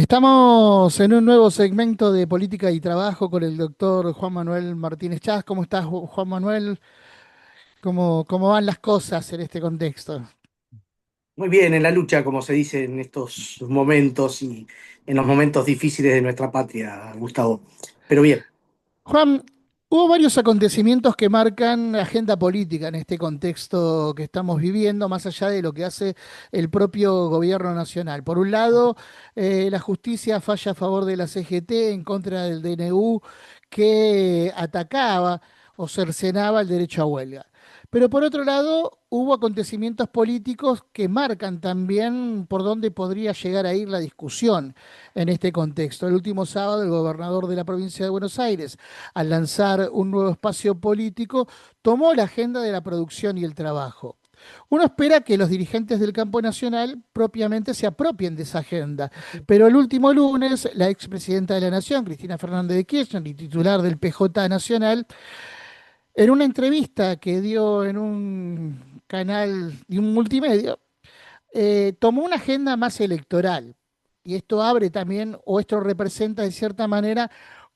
Estamos en un nuevo segmento de política y trabajo con el doctor Juan Manuel Martínez Chas. ¿Cómo estás, Juan Manuel? ¿Cómo van las cosas en este contexto? Muy bien, en la lucha, como se dice en estos momentos y en los momentos difíciles de nuestra patria, Gustavo. Pero bien, Juan, hubo varios acontecimientos que marcan la agenda política en este contexto que estamos viviendo, más allá de lo que hace el propio gobierno nacional. Por un lado, la justicia falla a favor de la CGT en contra del DNU que atacaba o cercenaba el derecho a huelga. Pero por otro lado, hubo acontecimientos políticos que marcan también por dónde podría llegar a ir la discusión en este contexto. El último sábado, el gobernador de la provincia de Buenos Aires, al lanzar un nuevo espacio político, tomó la agenda de la producción y el trabajo. Uno espera que los dirigentes del campo nacional propiamente se apropien de esa agenda, pero el último lunes, la expresidenta de la Nación, Cristina Fernández de Kirchner, y titular del PJ Nacional, en una entrevista que dio en un canal de un multimedia, tomó una agenda más electoral. Y esto abre también, o esto representa de cierta manera,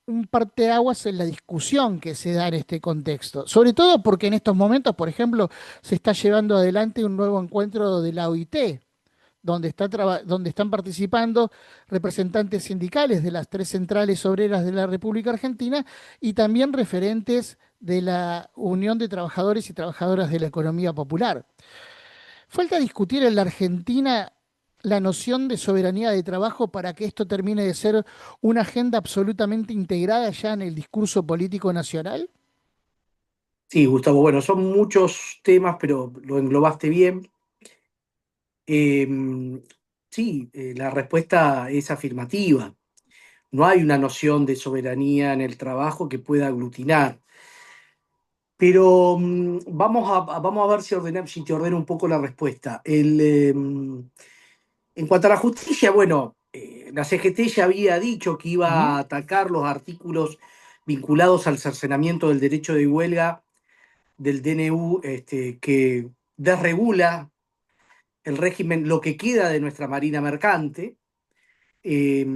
un parteaguas en la discusión que se da en este contexto. Sobre todo porque en estos momentos, por ejemplo, se está llevando adelante un nuevo encuentro de la OIT, donde están participando representantes sindicales de las tres centrales obreras de la República Argentina y también referentes de la Unión de Trabajadores y Trabajadoras de la Economía Popular. Falta discutir en la Argentina la noción de soberanía de trabajo para que esto termine de ser una agenda absolutamente integrada ya en el discurso político nacional. sí, Gustavo, bueno, son muchos temas, pero lo englobaste bien. Eh, sí, la respuesta es afirmativa. No hay una noción de soberanía en el trabajo que pueda aglutinar. Pero vamos a ver si te ordeno un poco la respuesta. En cuanto a la justicia, bueno, la CGT ya había dicho que iba a Ujú. atacar los artículos vinculados al cercenamiento del derecho de huelga del DNU, que desregula el régimen, lo que queda de nuestra Marina Mercante, eh,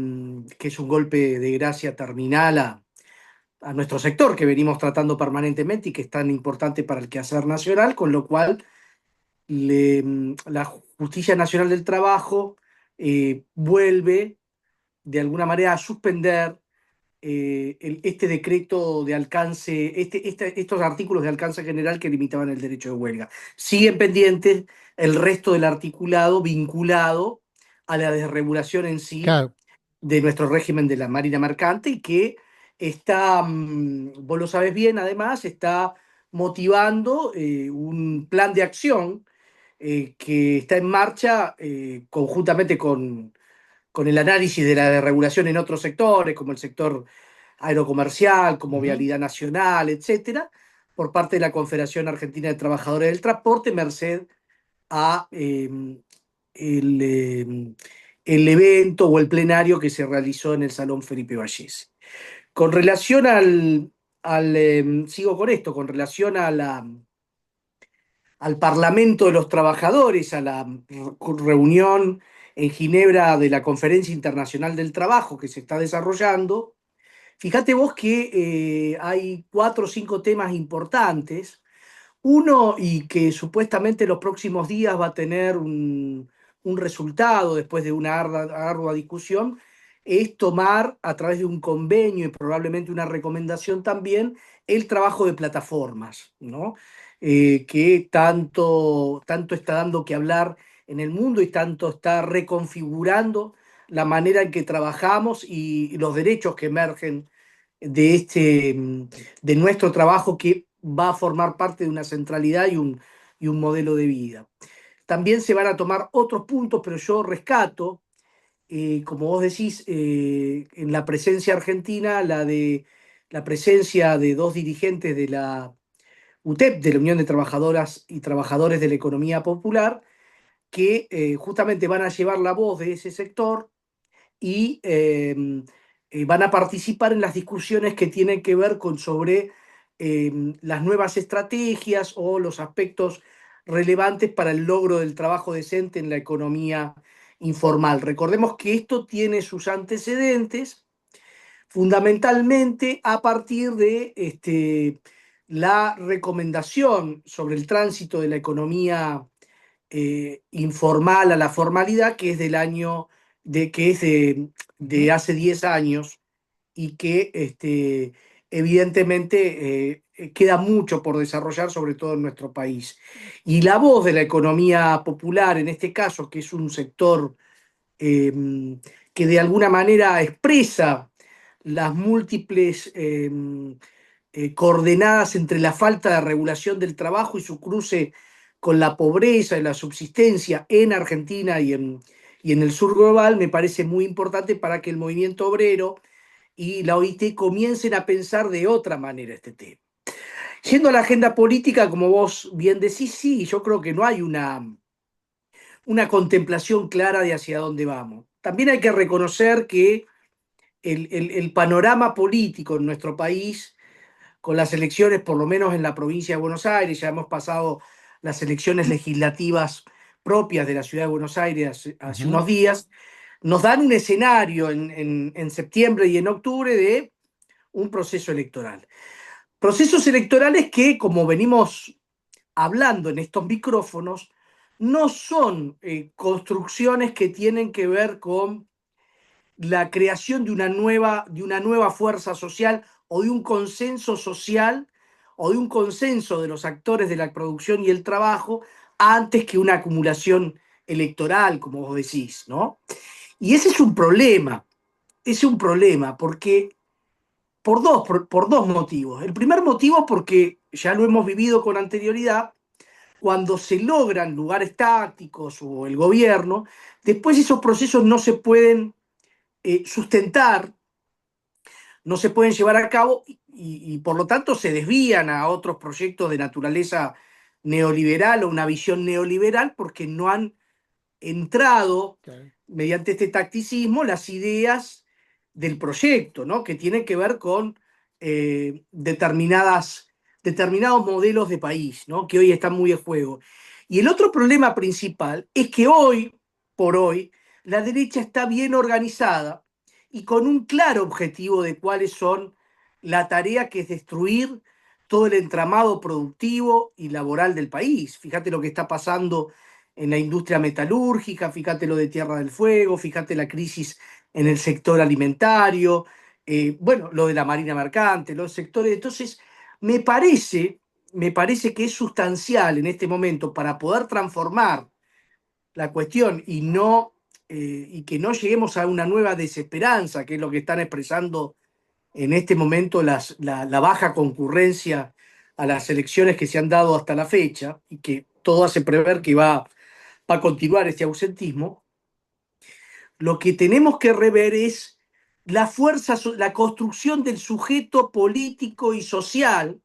que es un golpe de gracia terminal a nuestro sector que venimos tratando permanentemente y que es tan importante para el quehacer nacional, con lo cual la Justicia Nacional del Trabajo vuelve de alguna manera a suspender este decreto de alcance, estos artículos de alcance general que limitaban el derecho de huelga. Siguen pendientes el resto del articulado vinculado a la desregulación en sí Claro. de nuestro régimen de la Marina Mercante y que está, vos lo sabes bien, además, está motivando un plan de acción que está en marcha conjuntamente con el análisis de la desregulación en otros sectores, como el sector aerocomercial, como Ujú. Vialidad Nacional, etcétera, por parte de la Confederación Argentina de Trabajadores del Transporte, merced a el, el evento o el plenario que se realizó en el Salón Felipe Vallés. Con relación sigo con esto, con relación al Parlamento de los Trabajadores, a la reunión en Ginebra de la Conferencia Internacional del Trabajo que se está desarrollando. Fíjate vos que hay cuatro o cinco temas importantes. Uno, y que supuestamente los próximos días va a tener un resultado después de una ardua discusión, es tomar a través de un convenio y probablemente una recomendación también el trabajo de plataformas, ¿no? Que tanto está dando que hablar en el mundo y tanto está reconfigurando la manera en que trabajamos y los derechos que emergen de, de nuestro trabajo que va a formar parte de una centralidad y un modelo de vida. También se van a tomar otros puntos, pero yo rescato, como vos decís, en la presencia argentina, la presencia de dos dirigentes de la UTEP, de la Unión de Trabajadoras y Trabajadores de la Economía Popular, que justamente van a llevar la voz de ese sector y van a participar en las discusiones que tienen que ver con sobre las nuevas estrategias o los aspectos relevantes para el logro del trabajo decente en la economía informal. Recordemos que esto tiene sus antecedentes fundamentalmente a partir de la recomendación sobre el tránsito de la economía informal a la formalidad, que es del año que es de Ujú. hace 10 años y que evidentemente queda mucho por desarrollar, sobre todo en nuestro país. Y la voz de la economía popular, en este caso, que es un sector eh, que de alguna manera expresa las múltiples coordenadas entre la falta de regulación del trabajo y su cruce con la pobreza y la subsistencia en Argentina y en el sur global, me parece muy importante para que el movimiento obrero y la OIT comiencen a pensar de otra manera este tema. Yendo a la agenda política, como vos bien decís, sí, yo creo que no hay una contemplación clara de hacia dónde vamos. También hay que reconocer que el panorama político en nuestro país, con las elecciones, por lo menos en la provincia de Buenos Aires, ya hemos pasado las elecciones legislativas propias de la ciudad de Buenos Aires hace Ujú. unos días, nos dan un escenario en septiembre y en octubre de un proceso electoral. Procesos electorales que, como venimos hablando en estos micrófonos, no son construcciones que tienen que ver con la creación de una nueva fuerza social o de un consenso social o de un consenso de los actores de la producción y el trabajo antes que una acumulación electoral, como vos decís, ¿no? Y ese es un problema, porque por dos motivos. El primer motivo porque ya lo hemos vivido con anterioridad, cuando se logran lugares tácticos o el gobierno, después esos procesos no se pueden sustentar, no se pueden llevar a cabo y por lo tanto se desvían a otros proyectos de naturaleza neoliberal o una visión neoliberal porque no han entrado Claro. mediante este tacticismo las ideas del proyecto, ¿no? Que tienen que ver con determinados modelos de país, ¿no? Que hoy están muy en juego. Y el otro problema principal es que hoy, por hoy, la derecha está bien organizada y con un claro objetivo de cuáles son la tarea que es destruir todo el entramado productivo y laboral del país. Fíjate lo que está pasando en la industria metalúrgica, fíjate lo de Tierra del Fuego, fíjate la crisis en el sector alimentario, bueno, lo de la marina mercante, los sectores. Entonces, me parece, me parece que es sustancial en este momento para poder transformar la cuestión y que no lleguemos a una nueva desesperanza, que es lo que están expresando en este momento la baja concurrencia a las elecciones que se han dado hasta la fecha y que todo hace prever que va a continuar este ausentismo. Lo que tenemos que rever es la fuerza, la construcción del sujeto político y social,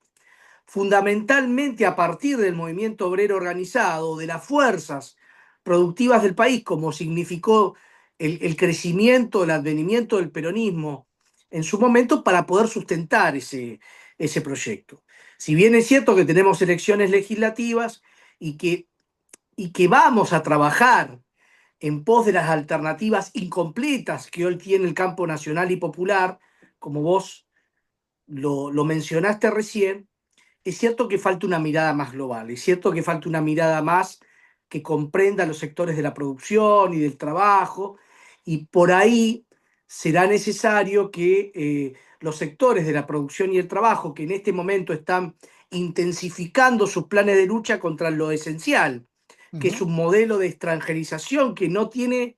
fundamentalmente a partir del movimiento obrero organizado, de las fuerzas productivas del país, como significó el crecimiento, el advenimiento del peronismo en su momento para poder sustentar ese proyecto. Si bien es cierto que tenemos elecciones legislativas y que vamos a trabajar en pos de las alternativas incompletas que hoy tiene el campo nacional y popular, como vos lo mencionaste recién, es cierto que falta una mirada más global, es cierto que falta una mirada más que comprenda los sectores de la producción y del trabajo, y por ahí será necesario que los sectores de la producción y el trabajo, que en este momento están intensificando sus planes de lucha contra lo esencial, que es Ujú. un modelo de extranjerización que no tiene,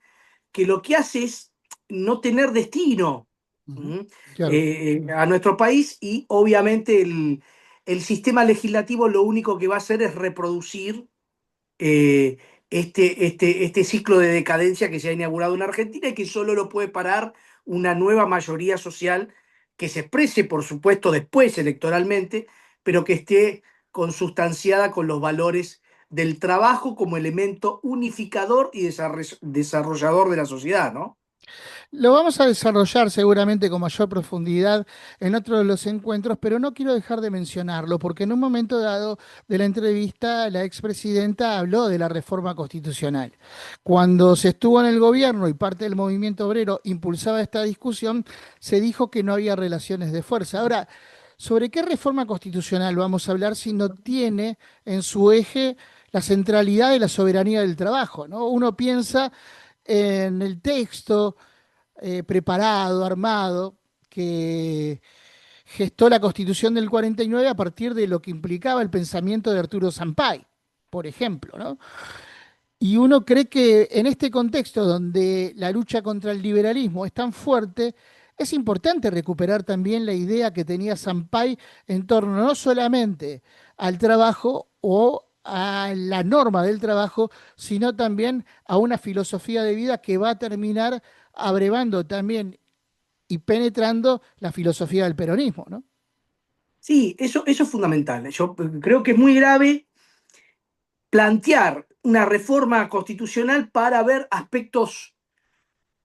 que lo que hace es no tener destino, Ujú. ¿m? Claro. A nuestro país y obviamente el sistema legislativo lo único que va a hacer es reproducir eh, este ciclo de decadencia que se ha inaugurado en Argentina y que solo lo puede parar una nueva mayoría social que se exprese, por supuesto, después electoralmente, pero que esté consustanciada con los valores del trabajo como elemento unificador y desarrollador de la sociedad, ¿no? Lo vamos a desarrollar seguramente con mayor profundidad en otro de los encuentros, pero no quiero dejar de mencionarlo, porque en un momento dado de la entrevista, la expresidenta habló de la reforma constitucional. Cuando se estuvo en el gobierno y parte del movimiento obrero impulsaba esta discusión, se dijo que no había relaciones de fuerza. Ahora, ¿sobre qué reforma constitucional vamos a hablar si no tiene en su eje la centralidad de la soberanía del trabajo, ¿no? Uno piensa en el texto preparado, armado, que gestó la Constitución del 49 a partir de lo que implicaba el pensamiento de Arturo Sampay, por ejemplo, ¿no? Y uno cree que en este contexto donde la lucha contra el liberalismo es tan fuerte, es importante recuperar también la idea que tenía Sampay en torno no solamente al trabajo o a la norma del trabajo, sino también a una filosofía de vida que va a terminar abrevando también y penetrando la filosofía del peronismo, ¿no? Sí, eso es fundamental. Yo creo que es muy grave plantear una reforma constitucional para ver aspectos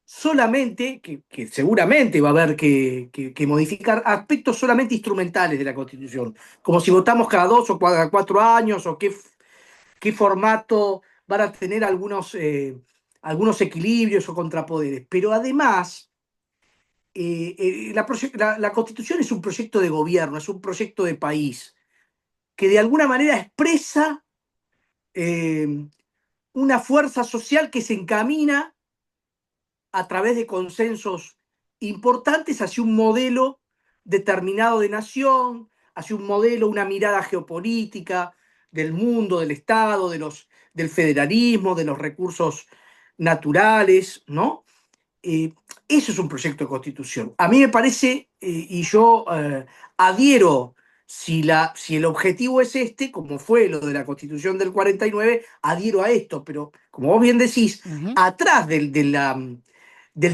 solamente, que seguramente va a haber que modificar aspectos solamente instrumentales de la Constitución, como si votamos cada 2 o cada 4 años, o qué formato van a tener algunos equilibrios o contrapoderes. Pero además, la Constitución es un proyecto de gobierno, es un proyecto de país, que de alguna manera expresa eh, una fuerza social que se encamina a través de consensos importantes hacia un modelo determinado de nación, hacia un modelo, una mirada geopolítica del mundo, del Estado, del federalismo, de los recursos naturales, ¿no? Eh, Eso es un proyecto de constitución. A mí me parece, y yo adhiero, si el objetivo es este, como fue lo de la constitución del 49, adhiero a esto, pero como vos bien decís, Ujú, atrás del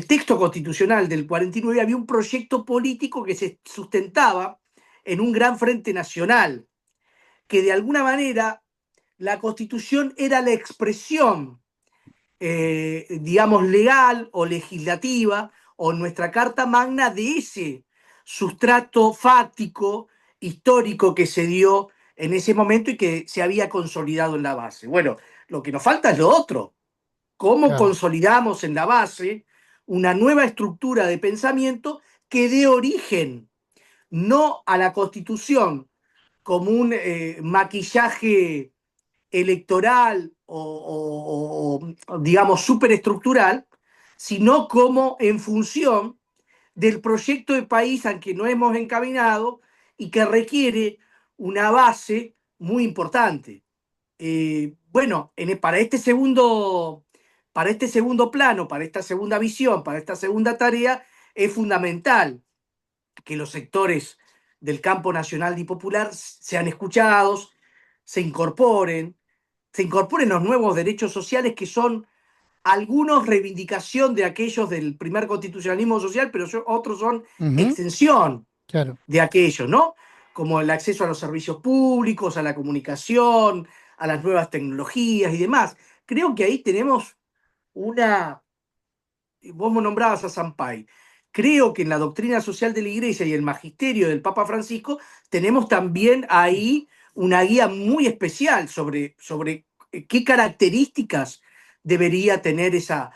texto constitucional del 49 había un proyecto político que se sustentaba en un gran frente nacional, que de alguna manera la constitución era la expresión digamos, legal o legislativa, o nuestra Carta Magna, de ese sustrato fáctico, histórico que se dio en ese momento y que se había consolidado en la base. Bueno, lo que nos falta es lo otro. ¿Cómo claro. consolidamos en la base una nueva estructura de pensamiento que dé origen no a la Constitución como un maquillaje electoral digamos, superestructural, sino como en función del proyecto de país al que nos hemos encaminado y que requiere una base muy importante. Bueno, para este segundo plano, para esta segunda visión, para esta segunda tarea, es fundamental que los sectores del campo nacional y popular sean escuchados, se incorporen, se incorporen los nuevos derechos sociales que son algunos reivindicación de aquellos del primer constitucionalismo social, pero otros son Ujú, extensión claro. de aquellos, ¿no? Como el acceso a los servicios públicos, a la comunicación, a las nuevas tecnologías y demás. Creo que ahí tenemos una, vos me nombrabas a Sampay. Creo que en la doctrina social de la Iglesia y el magisterio del Papa Francisco tenemos también ahí una guía muy especial sobre qué características debería tener esa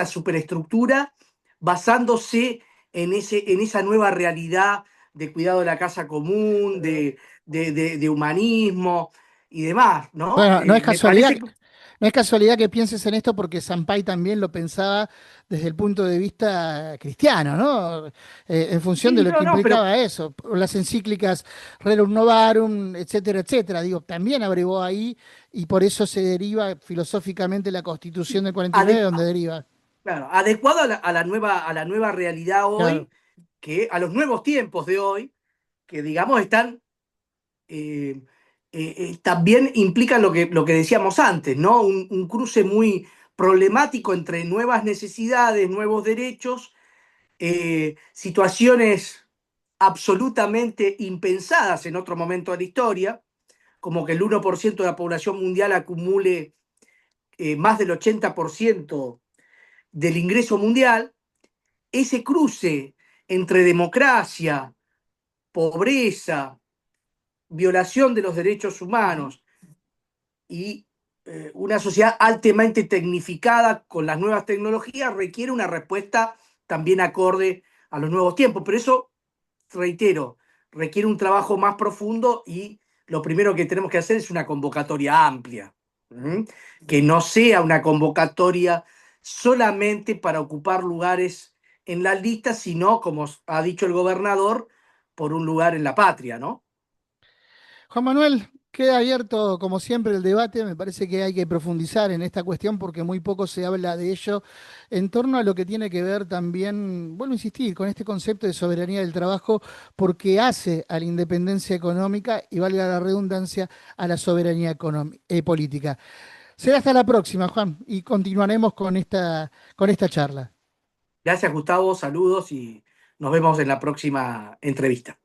superestructura basándose en esa nueva realidad de cuidado de la casa común, de humanismo y demás, ¿no? Bueno, no es Me casualidad, parece que... no es casualidad que pienses en esto porque Sampay también lo pensaba desde el punto de vista cristiano, ¿no? En función de Sí, lo que no, no, pero implicaba eso, por las encíclicas Rerum Novarum, etcétera, etcétera. Digo, también abrevó ahí y por eso se deriva filosóficamente la Constitución del 49, ade- donde deriva. claro, adecuado a la nueva realidad Claro. hoy, a los nuevos tiempos de hoy, que digamos están, eh, también implican lo que decíamos antes, ¿no? Un cruce muy problemático entre nuevas necesidades, nuevos derechos, situaciones absolutamente impensadas en otro momento de la historia, como que el 1% de la población mundial acumule más del 80% del ingreso mundial, ese cruce entre democracia, pobreza, violación de los derechos humanos y una sociedad altamente tecnificada con las nuevas tecnologías requiere una respuesta también acorde a los nuevos tiempos. Pero eso, reitero, requiere un trabajo más profundo y lo primero que tenemos que hacer es una convocatoria amplia, ¿m? Que no sea una convocatoria solamente para ocupar lugares en las listas, sino, como ha dicho el gobernador, por un lugar en la patria, ¿no? Juan Manuel, queda abierto como siempre el debate. Me parece que hay que profundizar en esta cuestión porque muy poco se habla de ello en torno a lo que tiene que ver también, vuelvo a insistir, con este concepto de soberanía del trabajo, porque hace a la independencia económica y, valga la redundancia, a la soberanía política. Será hasta la próxima, Juan, y continuaremos con esta charla. Gracias, Gustavo, saludos y nos vemos en la próxima entrevista.